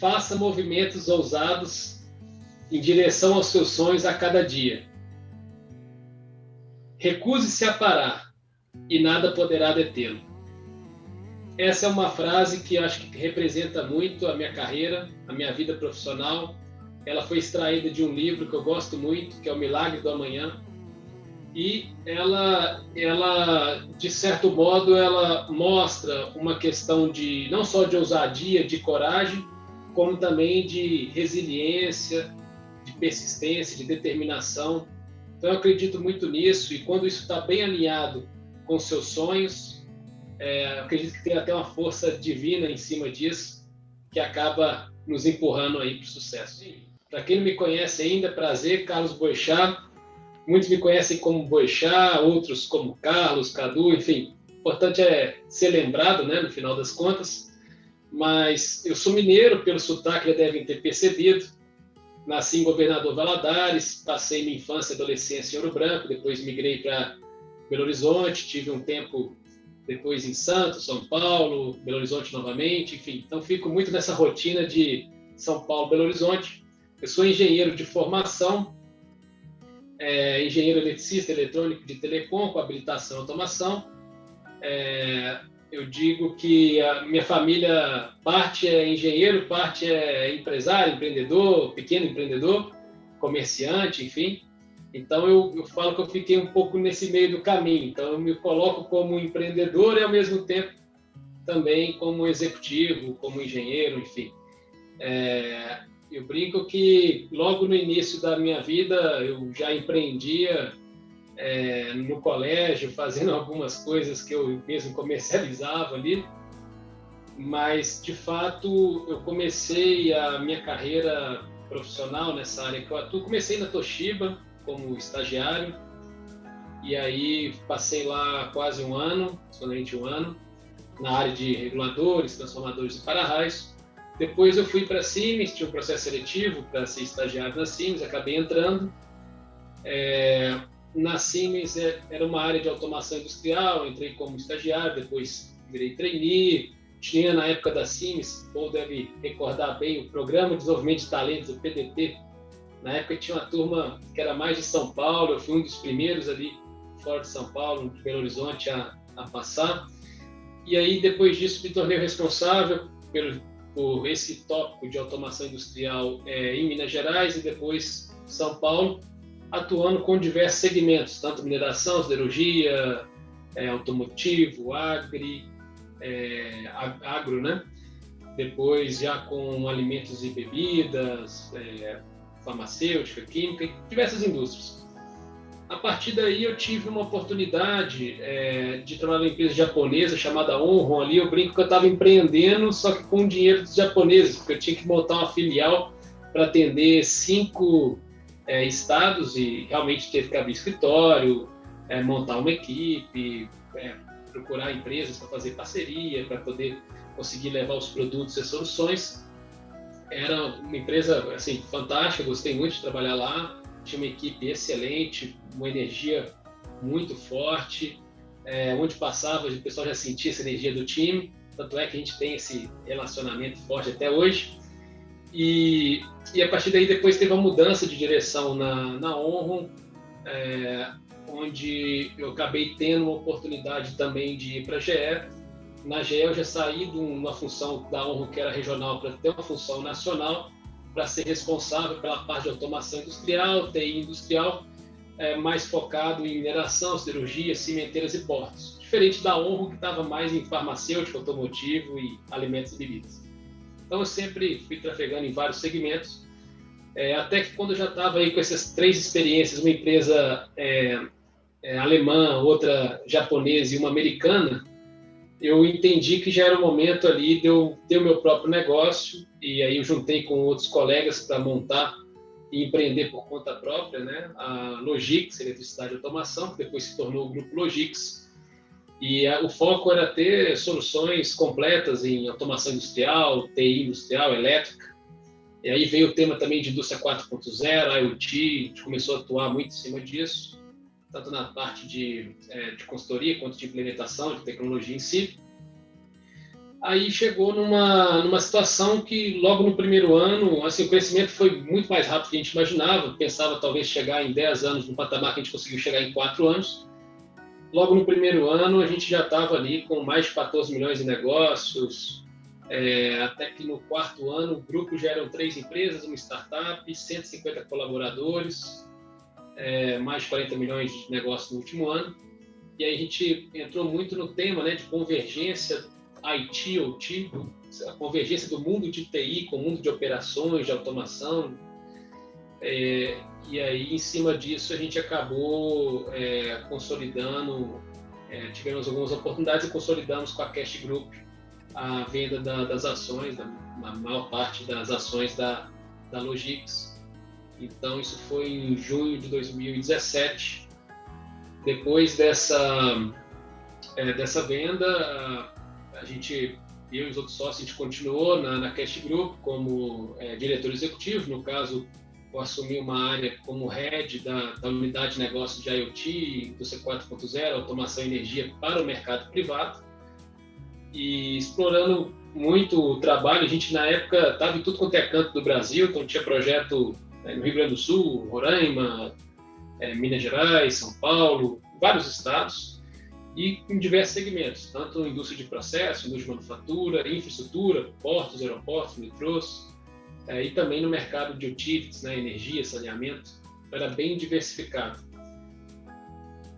faça movimentos ousados em direção aos seus sonhos a cada dia. Recuse-se a parar e nada poderá detê-lo. Essa é uma frase que eu acho que representa muito a minha carreira, a minha vida profissional. Ela foi extraída de um livro que eu gosto muito, que é O Milagre do Amanhã. E ela, de certo modo, ela mostra uma questão de não só de ousadia, de coragem, como também de resiliência, de persistência, de determinação. Então eu acredito muito nisso, e quando isso está bem alinhado com os seus sonhos, eu acredito que tem até uma força divina em cima disso, que acaba nos empurrando aí para o sucesso. Para quem não me conhece ainda, prazer, Carlos Boechat. Muitos me conhecem como Boechat, outros como Carlos, Cadu, enfim. O importante é ser lembrado, né, no final das contas. Mas eu sou mineiro, pelo sotaque já devem ter percebido. Nasci em Governador Valadares, passei minha infância e adolescência em Ouro Branco, depois migrei para Belo Horizonte, tive um tempo depois em Santos, São Paulo, Belo Horizonte novamente, enfim. Então fico muito nessa rotina de São Paulo, Belo Horizonte. Eu sou engenheiro de formação, engenheiro eletricista, eletrônico de telecom, com habilitação e automação. Eu digo que a minha família, parte é engenheiro, parte é empresário, empreendedor, pequeno empreendedor, comerciante, enfim. Então eu falo que eu fiquei um pouco nesse meio do caminho. Então eu me coloco como empreendedor e ao mesmo tempo também como executivo, como engenheiro, enfim. Eu brinco que logo no início da minha vida eu já empreendia no colégio, fazendo algumas coisas que eu mesmo comercializava ali, mas de fato eu comecei a minha carreira profissional nessa área que eu atuo. Comecei na Toshiba como estagiário, e aí passei lá quase um ano, somente um ano, na área de reguladores, transformadores e para-raios. Depois eu fui para a Siemens, tinha um processo seletivo para ser estagiário na Siemens, acabei entrando. Na Siemens era uma área de automação industrial, entrei como estagiário, depois virei trainee. Tinha na época da Siemens, ou deve recordar bem, o Programa de Desenvolvimento de Talentos, o PDT. Na época tinha uma turma que era mais de São Paulo, eu fui um dos primeiros ali, fora de São Paulo, de Belo Horizonte, a passar. E aí, depois disso, me tornei responsável por esse tópico de automação industrial em Minas Gerais e depois São Paulo, atuando com diversos segmentos, tanto mineração, siderurgia, automotivo, agro, né? Depois já com alimentos e bebidas, farmacêutica, química, diversas indústrias. A partir daí eu tive uma oportunidade de trabalhar numa empresa japonesa chamada Onron. Ali eu brinco que eu estava empreendendo, só que com dinheiro dos japoneses, porque eu tinha que montar uma filial para atender 5 estados e realmente teve que abrir escritório, montar uma equipe, procurar empresas para fazer parceria, para poder conseguir levar os produtos e soluções. Era uma empresa assim, fantástica, gostei muito de trabalhar lá. Tinha uma equipe excelente, uma energia muito forte, onde passava o pessoal já sentia essa energia do time, tanto é que a gente tem esse relacionamento forte até hoje. E a partir daí depois teve uma mudança de direção na Onron, onde eu acabei tendo uma oportunidade também de ir para a GE. Na GE eu já saí de uma função da Onron que era regional para ter uma função nacional, para ser responsável pela parte de automação industrial, TI industrial, mais focado em mineração, siderurgia, cimenteiras e portos. Diferente da Onron, que estava mais em farmacêutico, automotivo e alimentos e bebidas. Então eu sempre fui trafegando em vários segmentos, até que quando eu já estava aí com essas 3 experiências, uma empresa alemã, outra japonesa e uma americana, eu entendi que já era o momento ali de eu ter o meu próprio negócio, e aí eu juntei com outros colegas para montar e empreender por conta própria, né? A Logix, Eletricidade e Automação, que depois se tornou o Grupo Logix, e o foco era ter soluções completas em automação industrial, TI industrial, elétrica. E aí veio o tema também de indústria 4.0, IoT, a gente começou a atuar muito em cima disso, tanto na parte de consultoria quanto de implementação de tecnologia em si. Aí chegou numa situação que logo no primeiro ano, assim, o crescimento foi muito mais rápido do que a gente imaginava. Pensava talvez chegar em 10 anos no patamar que a gente conseguiu chegar em 4 anos. Logo no primeiro ano, a gente já estava ali com mais de 14 milhões de negócios, até que no quarto ano o grupo já eram 3 empresas, uma startup, 150 colaboradores, mais de 40 milhões de negócios no último ano. E aí a gente entrou muito no tema, né, de convergência IT, OT, a convergência do mundo de TI com o mundo de operações, de automação. E aí, em cima disso, a gente acabou consolidando, tivemos algumas oportunidades e consolidamos com a Cash Group a venda das ações, da maior parte das ações da Logix. Então, isso foi em junho de 2017. Depois dessa venda, eu e os outros sócios, a gente continuou na Cash Group como diretor executivo. No caso, eu assumi uma área como head da unidade de negócio de IoT, Indústria 4.0, automação e energia para o mercado privado. E explorando muito o trabalho, a gente na época estava em tudo quanto é canto do Brasil, então tinha projeto no Rio Grande do Sul, Roraima, Minas Gerais, São Paulo, vários estados, e em diversos segmentos, tanto indústria de processo, indústria de manufatura, infraestrutura, portos, aeroportos, metrôs, e também no mercado de utilities, né, energia, saneamento, era bem diversificado.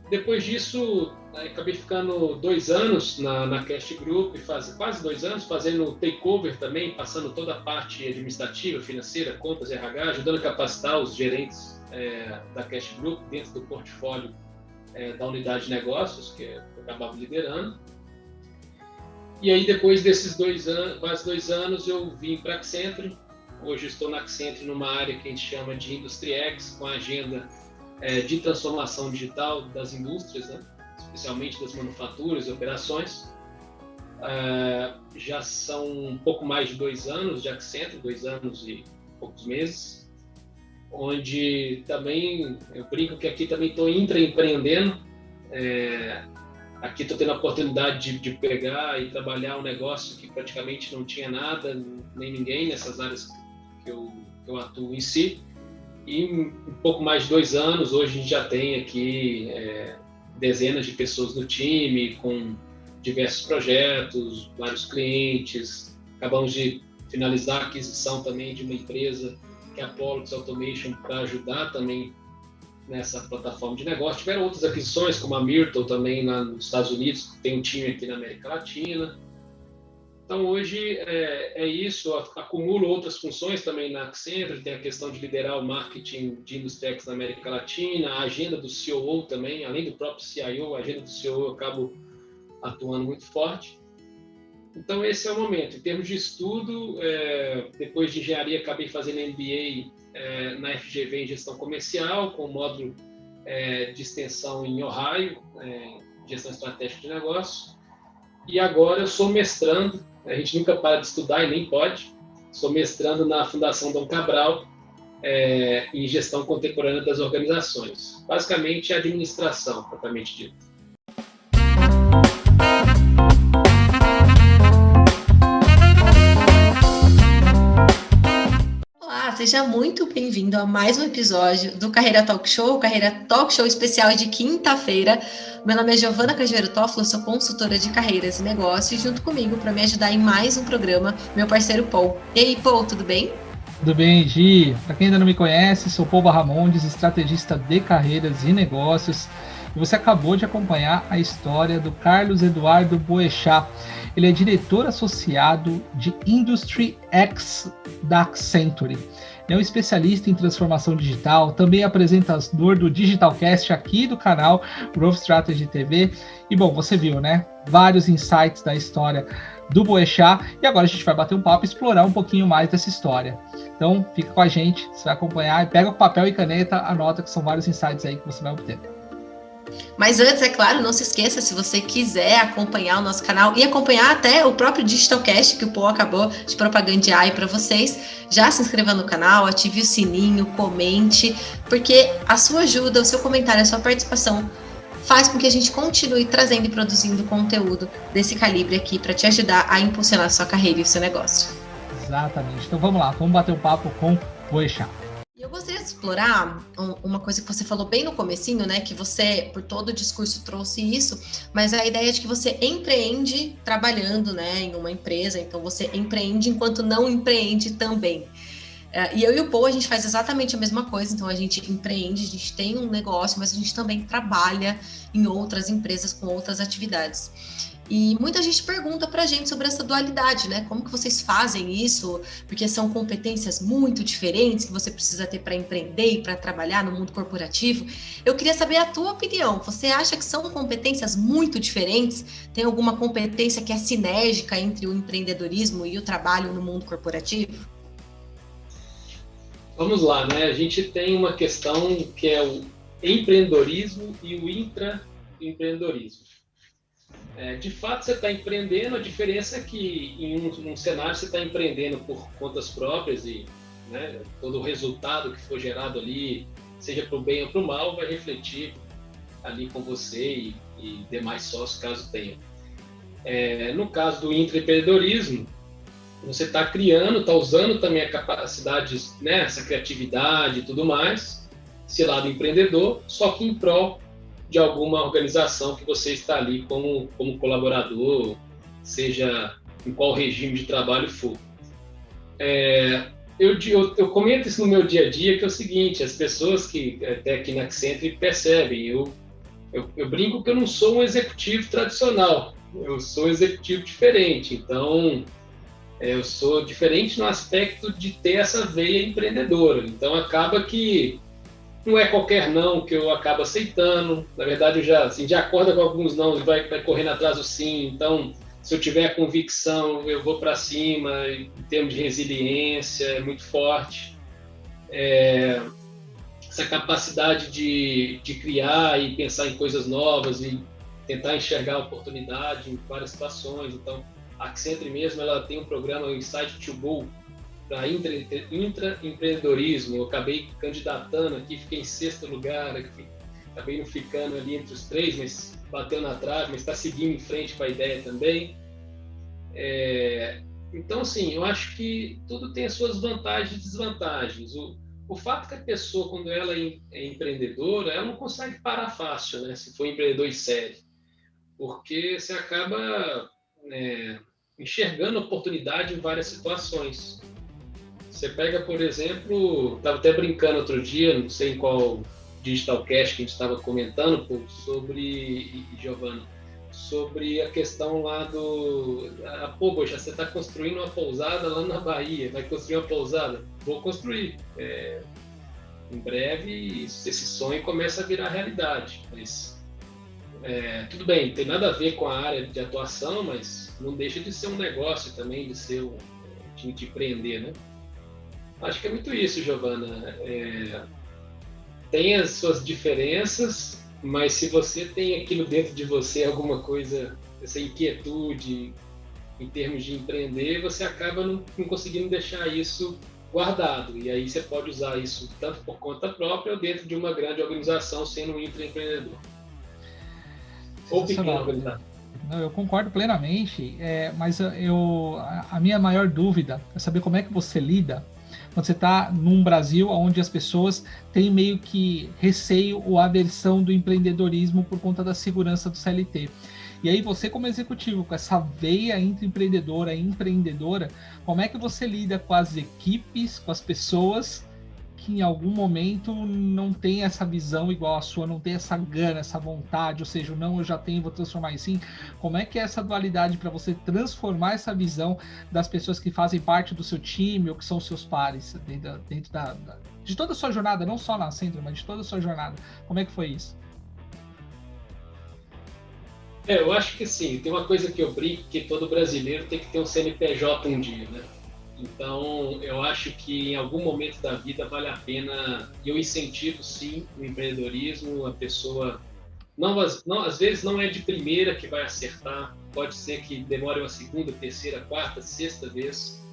Depois disso, acabei ficando 2 anos na Cash Group, quase 2 anos, fazendo takeover também, passando toda a parte administrativa, financeira, contas, RH, ajudando a capacitar os gerentes da Cash Group dentro do portfólio da unidade de negócios, que eu acabava liderando. E aí, depois desses 2 anos, quase 2 anos, eu vim para a Accenture. Hoje estou na Accenture numa área que a gente chama de Industry X, com a agenda de transformação digital das indústrias, né? Especialmente das manufaturas e operações. Já são um pouco mais de 2 anos de Accenture, 2 anos e poucos meses, onde também, eu brinco que aqui também estou intraempreendendo. Aqui estou tendo a oportunidade de pegar e trabalhar um negócio que praticamente não tinha nada, nem ninguém nessas áreas que eu atuo em si. E em um pouco mais de 2 anos, hoje a gente já tem aqui dezenas de pessoas no time, com diversos projetos, vários clientes. Acabamos de finalizar a aquisição também de uma empresa, que é a Pollux Automation, para ajudar também nessa plataforma de negócio. Tiveram outras aquisições, como a Myrtle também lá nos Estados Unidos, que tem um time aqui na América Latina. Então, hoje é isso. Eu acumulo outras funções também na Accenture. Tem a questão de liderar o marketing de Industry X na América Latina, a agenda do COO também, além do próprio CIO, a agenda do COO eu acabo atuando muito forte. Então, esse é o momento. Em termos de estudo, depois de engenharia, acabei fazendo MBA na FGV em gestão comercial, com módulo de extensão em Ohio, gestão estratégica de negócio. E agora eu sou mestrando. A gente nunca para de estudar e nem pode. Sou mestrando na Fundação Dom Cabral, em gestão contemporânea das organizações. Basicamente, administração, propriamente dito. Seja muito bem-vindo a mais um episódio do Carreira Talk Show especial de quinta-feira. Meu nome é Giovana Cajueiro Toffolo, sou consultora de carreiras e negócios, e junto comigo, para me ajudar em mais um programa, meu parceiro Paul. E aí, Paul, tudo bem? Tudo bem, Gi. Para quem ainda não me conhece, sou Paul Barramondes, estrategista de carreiras e negócios. E você acabou de acompanhar a história do Carlos Eduardo Boechat. Ele é diretor associado de Industry X da Accenture. É um especialista em transformação digital, também apresentador do Digitalcast aqui do canal Growth Strategy TV. E bom, você viu, né? Vários insights da história do Boechat. E agora a gente vai bater um papo e explorar um pouquinho mais dessa história. Então, fica com a gente, você vai acompanhar, e pega o papel e caneta, anota que são vários insights aí que você vai obter. Mas antes, é claro, não se esqueça, se você quiser acompanhar o nosso canal e acompanhar até o próprio Digitalcast que o Paul acabou de propagandear aí para vocês, já se inscreva no canal, ative o sininho, comente, porque a sua ajuda, o seu comentário, a sua participação faz com que a gente continue trazendo e produzindo conteúdo desse calibre aqui para te ajudar a impulsionar a sua carreira e o seu negócio. Exatamente. Então vamos lá, vamos bater um papo com o Boechat. Eu gostaria de explorar uma coisa que você falou bem no comecinho, né? Que você, por todo o discurso, trouxe isso, mas a ideia de que você empreende trabalhando, né, em uma empresa, então você empreende enquanto não empreende também. E eu e o Paul, a gente faz exatamente a mesma coisa, então a gente empreende, a gente tem um negócio, mas a gente também trabalha em outras empresas com outras atividades. E muita gente pergunta pra gente sobre essa dualidade, né? Como que vocês fazem isso? Porque são competências muito diferentes que você precisa ter para empreender e para trabalhar no mundo corporativo. Eu queria saber a tua opinião. Você acha que são competências muito diferentes? Tem alguma competência que é sinérgica entre o empreendedorismo e o trabalho no mundo corporativo? Vamos lá, né? A gente tem uma questão que é o empreendedorismo e o intraempreendedorismo. De fato, você está empreendendo, a diferença é que em um cenário você está empreendendo por contas próprias e, né, todo o resultado que for gerado ali, seja para o bem ou para o mal, vai refletir ali com você e demais sócios, caso tenha. No caso do intraempreendedorismo, você está criando, está usando também a capacidade, né, essa criatividade e tudo mais, esse lado empreendedor, só que em prol de alguma organização que você está ali como colaborador, seja em qual regime de trabalho for. Eu comento isso no meu dia a dia, que é o seguinte: as pessoas que até aqui na Accenture percebem, eu brinco que eu não sou um executivo tradicional, eu sou um executivo diferente, então eu sou diferente no aspecto de ter essa veia empreendedora, então acaba que não é qualquer não que eu acabo aceitando. Na verdade, eu já acordo com alguns não e vai correndo atrás do sim. Então, se eu tiver convicção, eu vou para cima. Em termos de resiliência, é muito forte. Essa capacidade de criar e pensar em coisas novas e tentar enxergar a oportunidade em várias situações. Então, a Accenture mesmo, ela tem um programa, o Insight to Go, para intraempreendedorismo. Eu acabei candidatando aqui, fiquei em 6º lugar, acabei não ficando ali entre os 3, mas bateu na trave, mas está seguindo em frente com a ideia também. Então, assim, eu acho que tudo tem as suas vantagens e desvantagens. O fato que a pessoa, quando ela é empreendedora, ela não consegue parar fácil, né, se for empreendedor em série, porque você acaba enxergando oportunidade em várias situações. Você pega, por exemplo, estava até brincando outro dia, não sei em qual Digitalcast que a gente estava comentando, Giovana, sobre a questão lá poxa, você está construindo uma pousada lá na Bahia, vai construir uma pousada? Vou construir. Em breve, esse sonho começa a virar realidade, mas tudo bem, não tem nada a ver com a área de atuação, mas não deixa de ser um negócio também, de empreender, né? Acho que é muito isso, Giovana. Tem as suas diferenças, mas se você tem aquilo dentro de você, alguma coisa, essa inquietude em termos de empreender, você acaba não conseguindo deixar isso guardado. E aí você pode usar isso tanto por conta própria ou dentro de uma grande organização, sendo um intraempreendedor. Ou pequena organização. Não, eu concordo plenamente, mas a minha maior dúvida é saber como é que você lida quando você está num Brasil onde as pessoas têm meio que receio ou aversão do empreendedorismo por conta da segurança do CLT. E aí você, como executivo, com essa veia entre empreendedora e empreendedora, como é que você lida com as equipes, com as pessoas que em algum momento não tem essa visão igual a sua, não tem essa gana, essa vontade, ou seja, não, eu já tenho, vou transformar em sim. Como é que é essa dualidade para você transformar essa visão das pessoas que fazem parte do seu time ou que são seus pares dentro de toda a sua jornada, não só na Accenture, mas de toda a sua jornada? Como é que foi isso? Eu acho que sim, tem uma coisa que eu brinco, que todo brasileiro tem que ter um CNPJ um dia, né? Então, eu acho que em algum momento da vida vale a pena, e eu incentivo sim o empreendedorismo, a pessoa, às vezes não é de primeira que vai acertar, pode ser que demore uma segunda, terceira, quarta, sexta vez.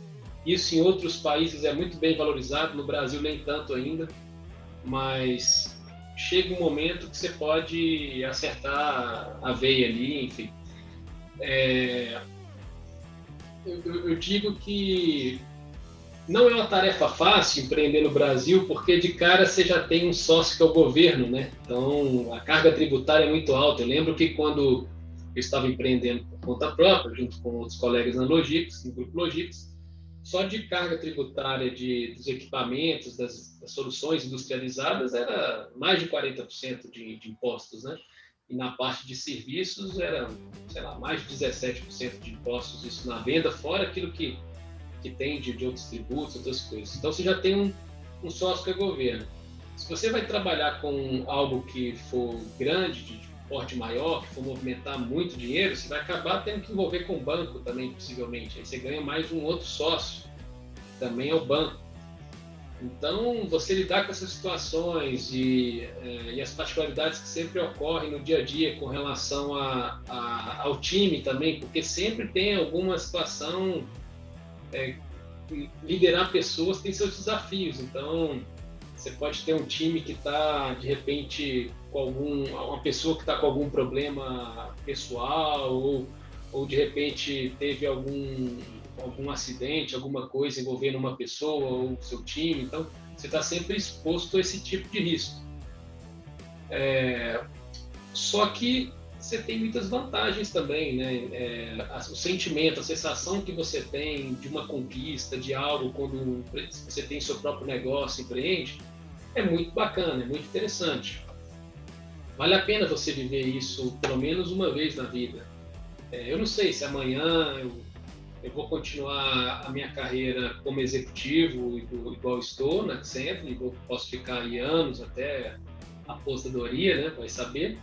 Isso em outros países é muito bem valorizado, no Brasil nem tanto ainda, mas chega um momento que você pode acertar a veia ali, enfim. Eu digo que não é uma tarefa fácil empreender no Brasil, porque de cara você já tem um sócio que é o governo, né? Então a carga tributária é muito alta. Eu lembro que quando eu estava empreendendo por conta própria, junto com outros colegas na Logix, no grupo Logix, só de carga tributária dos equipamentos, das soluções industrializadas, era mais de 40% de impostos, né? E na parte de serviços era, sei lá, mais de 17% de impostos, isso na venda, fora aquilo que tem de outros tributos, outras coisas. Então você já tem um sócio que é governo. Se você vai trabalhar com algo que for grande, de porte maior, que for movimentar muito dinheiro, você vai acabar tendo que envolver com o banco também, possivelmente. Aí você ganha mais um outro sócio, que também é o banco. Então, você lidar com essas situações e as particularidades que sempre ocorrem no dia a dia com relação ao time também, porque sempre tem alguma situação, liderar pessoas tem seus desafios. Então, você pode ter um time que está, de repente, com uma pessoa que está com algum problema pessoal ou de repente teve algum acidente, alguma coisa envolvendo uma pessoa ou seu time. Então, você está sempre exposto a esse tipo de risco. Só que você tem muitas vantagens também, né? O sentimento, a sensação que você tem de uma conquista, de algo, quando você tem seu próprio negócio, empreende, é muito bacana, é muito interessante. Vale a pena você viver isso pelo menos uma vez na vida. Eu não sei se amanhã eu vou continuar a minha carreira como executivo, igual estou na Accenture, posso ficar aí anos até a aposentadoria, né? Vai saber.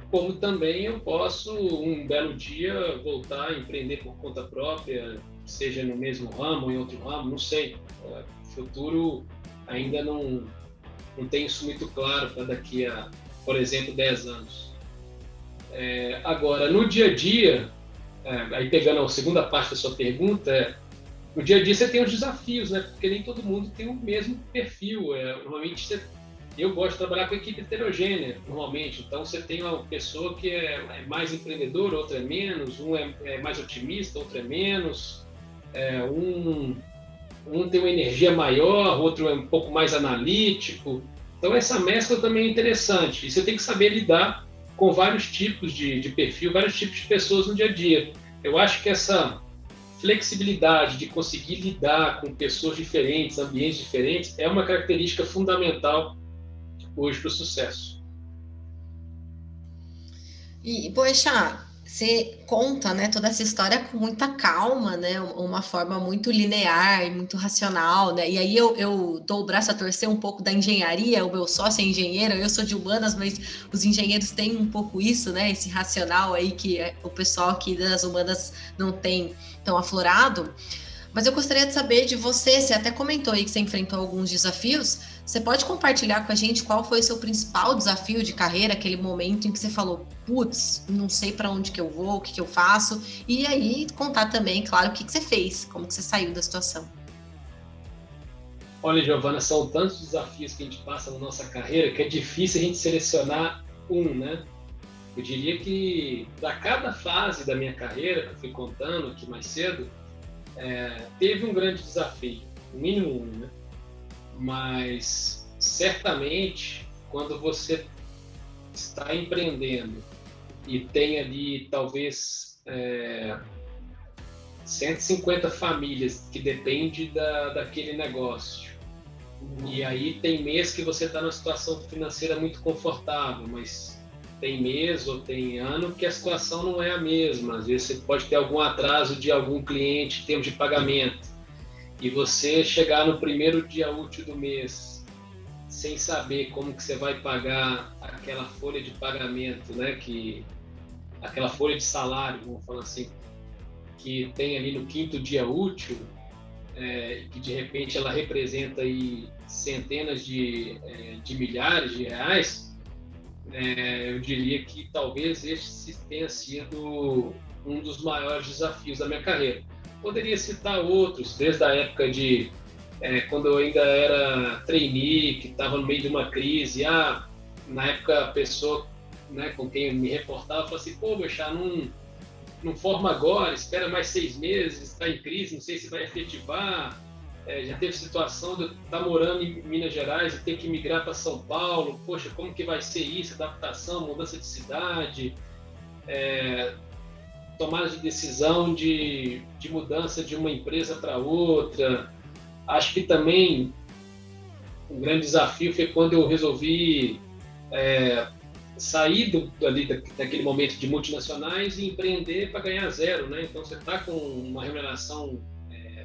Como também eu posso, um belo dia, voltar a empreender por conta própria, seja no mesmo ramo ou em outro ramo, não sei. O futuro ainda não tem isso muito claro para daqui a, por exemplo, 10 anos. Agora, no dia a dia, aí pegando a segunda parte da sua pergunta, no dia a dia você tem os desafios, né? Porque nem todo mundo tem o mesmo perfil. Normalmente eu gosto de trabalhar com equipe heterogênea, normalmente. Então você tem uma pessoa que é mais empreendedora, outra é menos, um é mais otimista, outro é menos, um tem uma energia maior, outro é um pouco mais analítico. Então essa mescla também é interessante. E você tem que saber lidar com vários tipos de perfil, vários tipos de pessoas no dia a dia. Eu acho que essa flexibilidade de conseguir lidar com pessoas diferentes, ambientes diferentes, é uma característica fundamental hoje para o sucesso. E, Boechat, você conta, né, toda essa história com muita calma, né, uma forma muito linear e muito racional, né, e aí eu dou o braço a torcer um pouco da engenharia. O meu sócio é engenheiro, eu sou de humanas, mas os engenheiros têm um pouco isso, né, esse racional aí que o pessoal aqui das humanas não tem tão aflorado. Mas eu gostaria de saber de você até comentou aí que você enfrentou alguns desafios. Você pode compartilhar com a gente qual foi o seu principal desafio de carreira, aquele momento em que você falou, putz, não sei para onde que eu vou, o que eu faço, e aí contar também, claro, o que você fez, como que você saiu da situação. Olha, Giovana, são tantos desafios que a gente passa na nossa carreira que é difícil a gente selecionar né? Eu diria que para cada fase da minha carreira, que eu fui contando aqui mais cedo, teve um grande desafio, no mínimo né? Mas certamente quando você está empreendendo e tem ali talvez 150 famílias que dependem daquele negócio, e aí tem mês que você está numa situação financeira muito confortável, mas tem mês ou tem ano que a situação não é a mesma. Às vezes você pode ter algum atraso de algum cliente em termos de pagamento, e você chegar no primeiro dia útil do mês sem saber como que você vai pagar aquela folha de pagamento, né, aquela folha de salário, vamos falar assim, que tem ali no quinto dia útil, que de repente ela representa aí centenas de milhares de reais, eu diria que talvez esse tenha sido um dos maiores desafios da minha carreira. Poderia citar outros, desde a época de quando eu ainda era trainee, que estava no meio de uma crise, na época a pessoa, né, com quem eu me reportava falou assim, pô, Boechat, não forma agora, espera mais 6 meses, está em crise, não sei se vai efetivar. Já teve situação de eu estar morando em Minas Gerais e ter que migrar para São Paulo. Poxa, como que vai ser isso? Adaptação, mudança de cidade, tomada de decisão de mudança de uma empresa para outra. Acho que também um grande desafio foi quando eu resolvi sair daquele momento de multinacionais e empreender para ganhar zero, né? Então você está com uma remuneração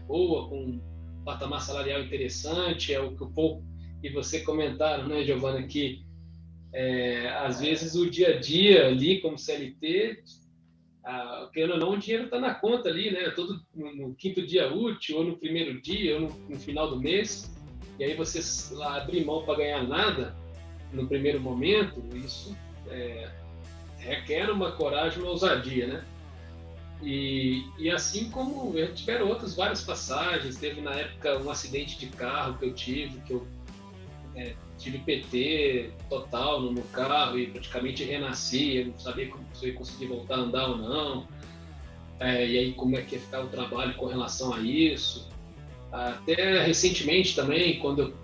boa, com um patamar salarial interessante, é o que o Paul e você comentaram, né, Giovana, que às vezes o dia a dia ali como CLT, querendo ou não, o dinheiro está na conta ali, né? Todo no quinto dia útil, ou no primeiro dia, ou no final do mês, e aí você lá abrir mão para ganhar nada no primeiro momento, isso requer uma coragem, uma ousadia, né? E assim como tiveram várias passagens, teve na época um acidente de carro que eu tive, tive PT total no carro e praticamente renasci, eu não sabia se eu ia conseguir voltar a andar ou não, e aí como é que ia ficar o trabalho com relação a isso. Até recentemente também, quando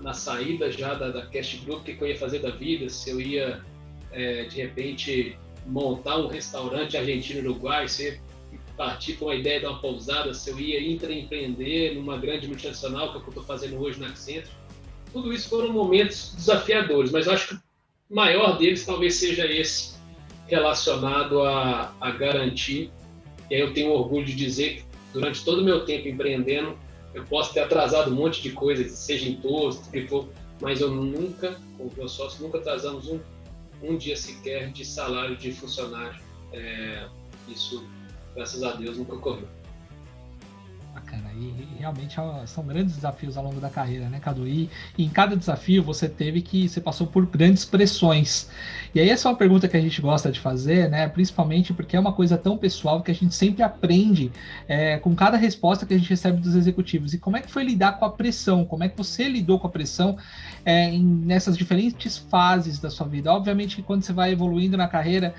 na saída já da Cash Group, o que eu ia fazer da vida, se eu ia de repente montar um restaurante argentino-uruguai, se eu ia partir com a ideia de uma pousada, se eu ia empreender numa grande multinacional, que é o que eu estou fazendo hoje na Accenture. Tudo isso foram momentos desafiadores, mas eu acho que o maior deles talvez seja esse, relacionado a garantir. E aí eu tenho orgulho de dizer que durante todo o meu tempo empreendendo, eu posso ter atrasado um monte de coisas, seja imposto, o que for, mas eu nunca, com o meu sócio, nunca atrasamos um dia sequer de salário de funcionário. Isso, graças a Deus, nunca ocorreu. Bacana, e realmente são grandes desafios ao longo da carreira, né, Cadu? E em cada desafio você passou por grandes pressões. E aí essa é uma pergunta que a gente gosta de fazer, né? Principalmente porque é uma coisa tão pessoal que a gente sempre aprende com cada resposta que a gente recebe dos executivos. E como é que foi lidar com a pressão? Como é que você lidou com a pressão nessas diferentes fases da sua vida? Obviamente que quando você vai evoluindo na carreira,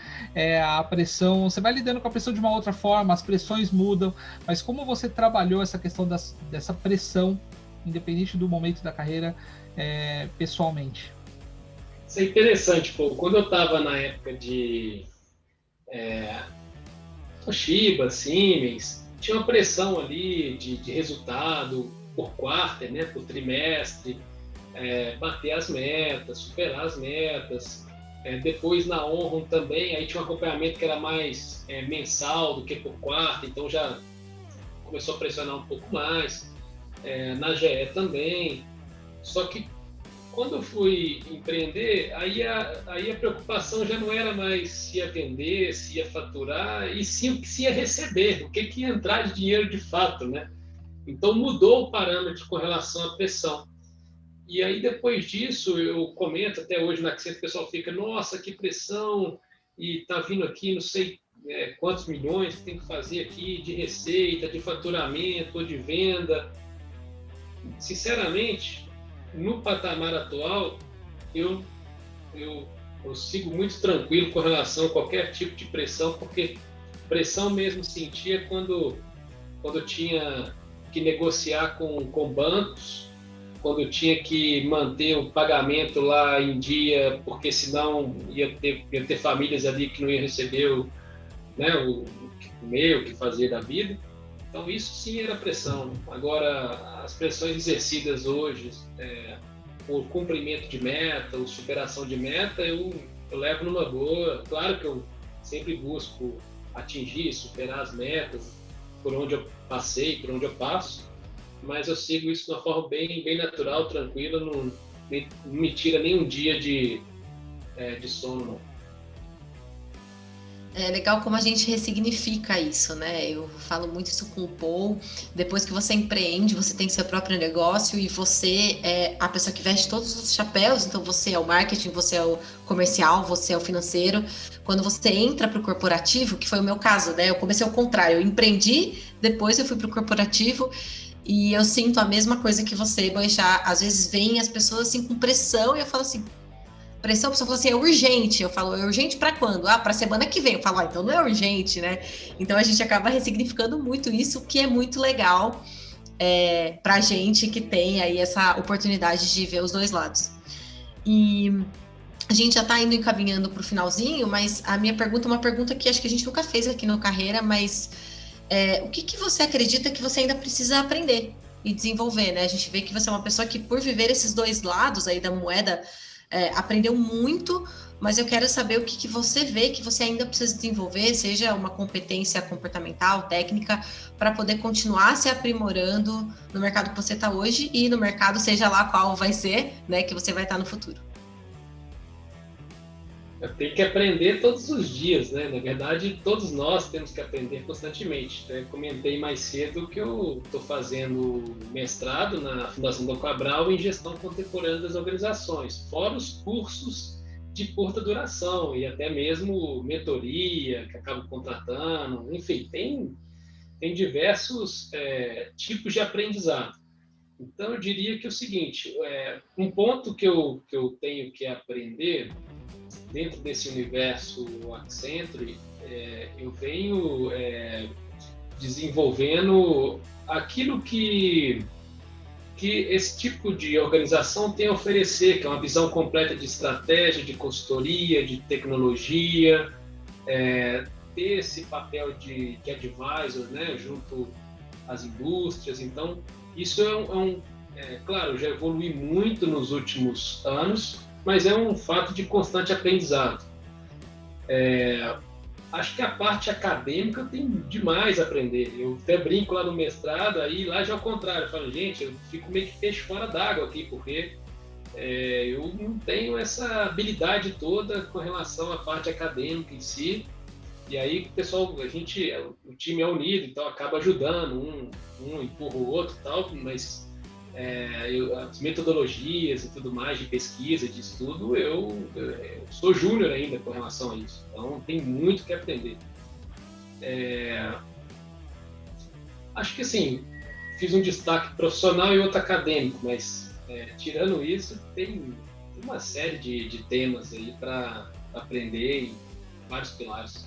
a pressão, você vai lidando com a pressão de uma outra forma, as pressões mudam, mas como você trabalhou essa questão dessa pressão, independente do momento da carreira, pessoalmente? Isso é interessante, pô. Quando eu estava na época de Toshiba, Siemens, tinha uma pressão ali de resultado por quarter, né, por trimestre, bater as metas, superar as metas. Depois na Onrum também, aí tinha um acompanhamento que era mais mensal do que por quarter, então já começou a pressionar um pouco mais, na GE também. Só que quando eu fui empreender, aí a preocupação já não era mais se ia vender, se ia faturar, e sim o que se ia receber, o que ia entrar de dinheiro de fato, né? Então mudou o parâmetro com relação à pressão. E aí depois disso, eu comento até hoje na Accenture, o pessoal fica, nossa, que pressão, e tá vindo aqui, não sei quantos milhões que tem que fazer aqui de receita, de faturamento ou de venda. Sinceramente, no patamar atual, eu sigo muito tranquilo com relação a qualquer tipo de pressão, porque pressão mesmo sentia quando eu tinha que negociar com bancos, quando eu tinha que manter o pagamento lá em dia, porque senão ia ter famílias ali que não iam receber o que comer, o que fazer da vida. Então isso sim era pressão. Agora, as pressões exercidas hoje, por cumprimento de meta, ou superação de meta, eu levo numa boa. Claro que eu sempre busco atingir, superar as metas, por onde eu passei, por onde eu passo, mas eu sigo isso de uma forma bem natural, tranquila, não me tira nem um dia de sono, não. É legal como a gente ressignifica isso, né? Eu falo muito isso com o Paul. Depois que você empreende, você tem seu próprio negócio e você é a pessoa que veste todos os chapéus. Então, você é o marketing, você é o comercial, você é o financeiro. Quando você entra para o corporativo, que foi o meu caso, né? Eu comecei ao contrário. Eu empreendi, depois eu fui para o corporativo. E eu sinto a mesma coisa que você, Boechat. Às vezes vem as pessoas assim com pressão e eu falo assim, pressão, a pessoa fala assim, é urgente. Eu falo, é urgente para quando? Ah, para semana que vem. Eu falo, então não é urgente, né? Então a gente acaba ressignificando muito isso, que é muito legal para a gente que tem aí essa oportunidade de ver os dois lados. E a gente já está indo encaminhando para o finalzinho, mas a minha pergunta é uma pergunta que acho que a gente nunca fez aqui no Carreira, mas o que você acredita que você ainda precisa aprender e desenvolver, né? A gente vê que você é uma pessoa que, por viver esses dois lados aí da moeda, aprendeu muito, mas eu quero saber o que você vê que você ainda precisa desenvolver, seja uma competência comportamental, técnica, para poder continuar se aprimorando no mercado que você está hoje e no mercado, seja lá qual vai ser, né, que você vai estar no futuro. Eu tenho que aprender todos os dias, né? Na verdade, todos nós temos que aprender constantemente. Eu comentei mais cedo que eu estou fazendo mestrado na Fundação Dom Cabral em Gestão Contemporânea das Organizações, fora os cursos de curta duração e até mesmo mentoria, que acabo contratando. Enfim, tem diversos tipos de aprendizado. Então, eu diria que é o seguinte, um ponto que eu tenho que aprender dentro desse universo Accenture, eu venho desenvolvendo aquilo que esse tipo de organização tem a oferecer, que é uma visão completa de estratégia, de consultoria, de tecnologia, ter esse papel de advisor, né, junto às indústrias. Então, isso claro, já evolui muito nos últimos anos, mas é um fato de constante aprendizado. Acho que a parte acadêmica tem demais a aprender. Eu até brinco lá no mestrado, aí lá já é o contrário. Eu falo, gente, eu fico meio que peixe fora d'água aqui, porque eu não tenho essa habilidade toda com relação à parte acadêmica em si. E aí, pessoal, o time é unido, então acaba ajudando, um empurra o outro e tal, mas as metodologias e tudo mais de pesquisa, de estudo, eu sou júnior ainda com relação a isso, então tem muito que aprender. Acho que assim, fiz um destaque profissional e outro acadêmico, mas tirando isso, tem uma série de temas aí para aprender em vários pilares.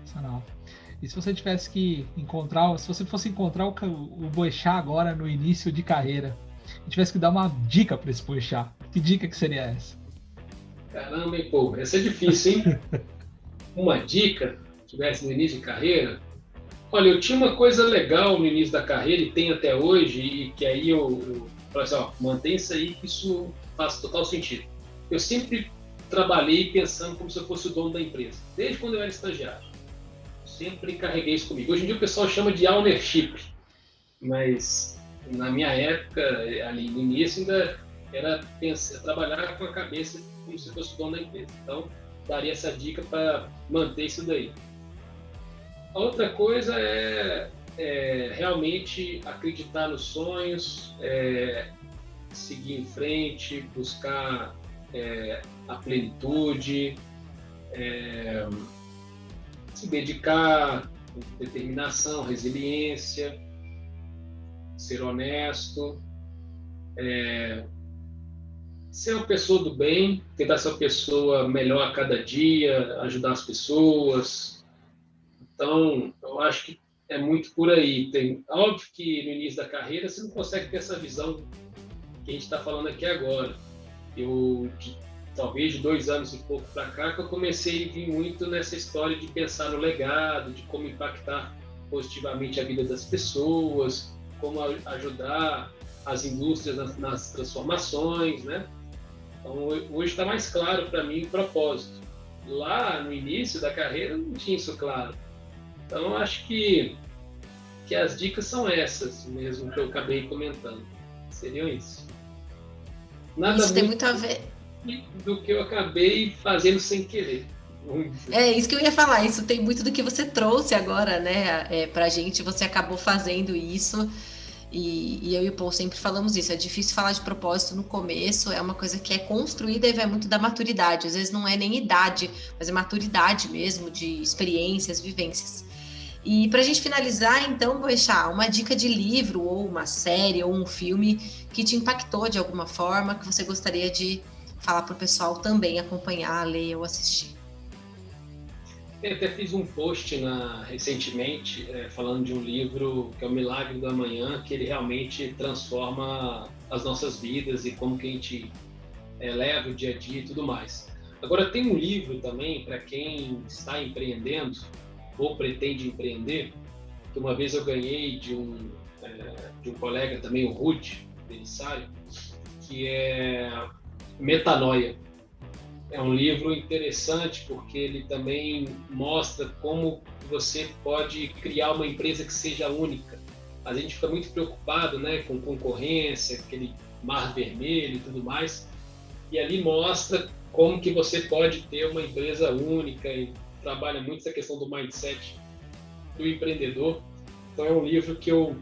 Sensacional. E se você tivesse que se você fosse encontrar o Boechat agora no início de carreira, e tivesse que dar uma dica para esse Boechat, que dica que seria essa? Caramba, hein, pô, essa é difícil, hein? Uma dica, se tivesse no início de carreira? Olha, eu tinha uma coisa legal no início da carreira, e tem até hoje, e que aí eu falei assim, mantém isso aí, que isso faz total sentido. Eu sempre trabalhei pensando como se eu fosse o dono da empresa, desde quando eu era estagiário. Sempre carreguei isso comigo. Hoje em dia o pessoal chama de ownership, mas na minha época, ali no início, ainda era trabalhar com a cabeça como se fosse o dono da empresa. Então, daria essa dica para manter isso daí. A outra coisa é realmente acreditar nos sonhos, seguir em frente, buscar a plenitude, se dedicar, determinação, resiliência, ser honesto, ser uma pessoa do bem, tentar ser uma pessoa melhor a cada dia, ajudar as pessoas. Então, eu acho que é muito por aí. Óbvio que no início da carreira você não consegue ter essa visão que a gente está falando aqui agora. Talvez de 2 anos e pouco para cá, que eu comecei a vir muito nessa história de pensar no legado, de como impactar positivamente a vida das pessoas, como ajudar as indústrias nas transformações, né? Então, hoje está mais claro para mim o propósito. Lá no início da carreira não tinha isso claro. Então, acho que as dicas são essas mesmo que eu acabei comentando. Seriam isso. Nada isso tem muito a ver do que eu acabei fazendo sem querer. É isso que eu ia falar, isso tem muito do que você trouxe agora, né, pra gente, você acabou fazendo isso, e eu e o Paul sempre falamos isso, é difícil falar de propósito no começo, é uma coisa que é construída e vai muito da maturidade, às vezes não é nem idade, mas é maturidade mesmo, de experiências, vivências. E pra gente finalizar, então, Boechat, uma dica de livro, ou uma série, ou um filme que te impactou de alguma forma, que você gostaria de falar para o pessoal também acompanhar, ler ou assistir. Eu até fiz um post recentemente falando de um livro que é O Milagre do Amanhã, que ele realmente transforma as nossas vidas e como que a gente leva o dia a dia e tudo mais. Agora, tem um livro também para quem está empreendendo ou pretende empreender, que uma vez eu ganhei de um colega também, o Rudy Belissário, que é Metanoia. É um livro interessante porque ele também mostra como você pode criar uma empresa que seja única. A gente fica muito preocupado, né, com concorrência, aquele mar vermelho e tudo mais, e ali mostra como que você pode ter uma empresa única e trabalha muito essa questão do mindset do empreendedor. Então é um livro que eu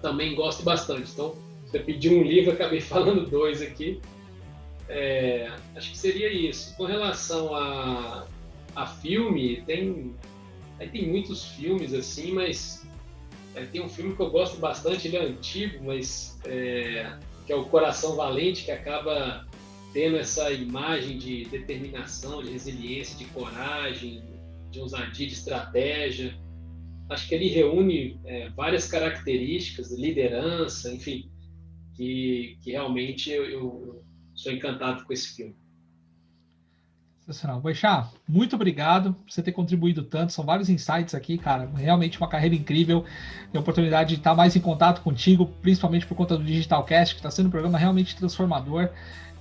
também gosto bastante. Então, você pediu um livro, eu acabei falando 2 aqui. Acho que seria isso. Com relação a filme, tem muitos filmes assim, mas tem um filme que eu gosto bastante, ele é antigo, mas que é o Coração Valente, que acaba tendo essa imagem de determinação, de resiliência, de coragem, de ousadia, de estratégia. Acho que ele reúne várias características, liderança, enfim, que realmente eu sou encantado com esse filme. Sensacional. Boechat, muito obrigado por você ter contribuído tanto. São vários insights aqui, cara. Realmente uma carreira incrível. Ter a oportunidade de estar mais em contato contigo, principalmente por conta do Digitalcast, que está sendo um programa realmente transformador,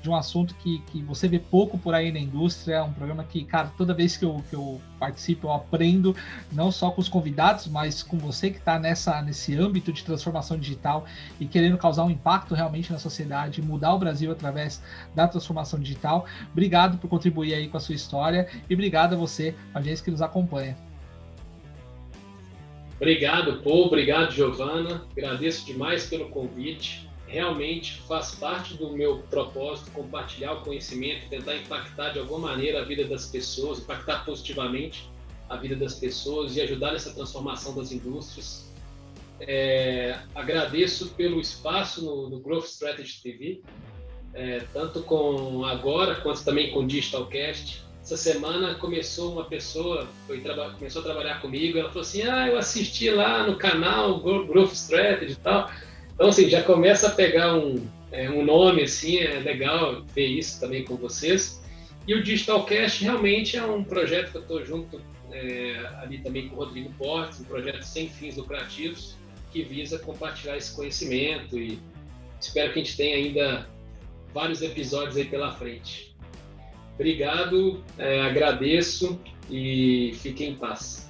de um assunto que você vê pouco por aí na indústria. É um programa que, cara, toda vez que eu participo, eu aprendo, não só com os convidados, mas com você que está nesse âmbito de transformação digital e querendo causar um impacto realmente na sociedade, mudar o Brasil através da transformação digital. Obrigado por contribuir aí com a sua história e obrigado a você, audiência que nos acompanha. Obrigado, Paul. Obrigado, Giovana. Agradeço demais pelo convite. Realmente faz parte do meu propósito compartilhar o conhecimento, tentar impactar de alguma maneira a vida das pessoas, impactar positivamente a vida das pessoas e ajudar nessa transformação das indústrias. Agradeço pelo espaço no Growth Strategy TV, tanto com agora quanto também com o Digitalcast. Essa semana começou uma pessoa, começou a trabalhar comigo, ela falou assim, eu assisti lá no canal Growth Strategy e tal. Então, assim, já começa a pegar um nome, assim, é legal ver isso também com vocês. E o Digitalcast realmente é um projeto que eu estou junto ali também com o Rodrigo Portes, um projeto sem fins lucrativos, que visa compartilhar esse conhecimento e espero que a gente tenha ainda vários episódios aí pela frente. Obrigado, agradeço e fiquem em paz.